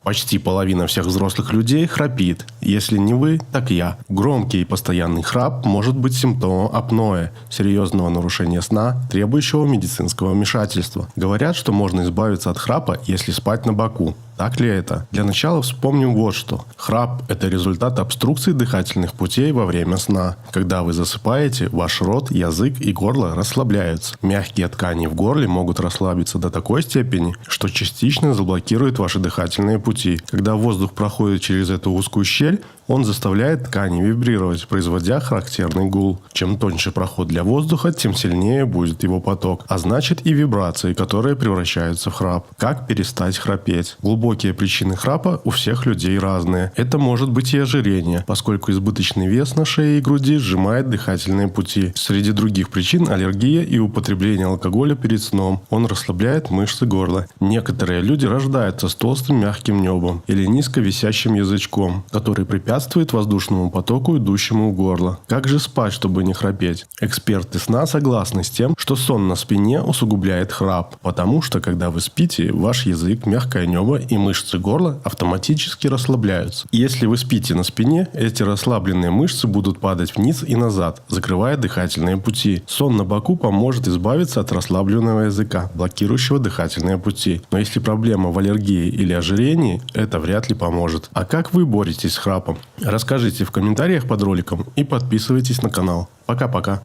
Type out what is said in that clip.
Почти половина всех взрослых людей храпит. Если не вы, так я. Громкий и постоянный храп может быть симптомом апноэ, серьезного нарушения сна, требующего медицинского вмешательства. Говорят, что можно избавиться от храпа, если спать на боку. Так ли это? Для начала вспомним вот что. Храп – это результат обструкции дыхательных путей во время сна. Когда вы засыпаете, ваш рот, язык и горло расслабляются. Мягкие ткани в горле могут расслабиться до такой степени, что частично заблокируют ваши дыхательные пути. Когда воздух проходит через эту узкую щель, он заставляет ткани вибрировать, производя характерный гул. Чем тоньше проход для воздуха, тем сильнее будет его поток, а значит и вибрации, которые превращаются в храп. Как перестать храпеть? Глубокие причины храпа у всех людей разные. Это может быть и ожирение, поскольку избыточный вес на шее и груди сжимает дыхательные пути. Среди других причин аллергия и употребление алкоголя перед сном. Он расслабляет мышцы горла. Некоторые люди рождаются с толстым мягким небом или низко висящим язычком, который препятствует воздушному потоку, идущему в горло. Как же спать, чтобы не храпеть? Эксперты сна согласны с тем, что сон на спине усугубляет храп, потому что, когда вы спите, ваш язык, мягкое небо и мышцы горла автоматически расслабляются. И если вы спите на спине, эти расслабленные мышцы будут падать вниз и назад, закрывая дыхательные пути. Сон на боку поможет избавиться от расслабленного языка, блокирующего дыхательные пути. Но если проблема в аллергии или ожирении, это вряд ли поможет. А как вы боретесь с храпом? Расскажите в комментариях под роликом и подписывайтесь на канал. Пока-пока.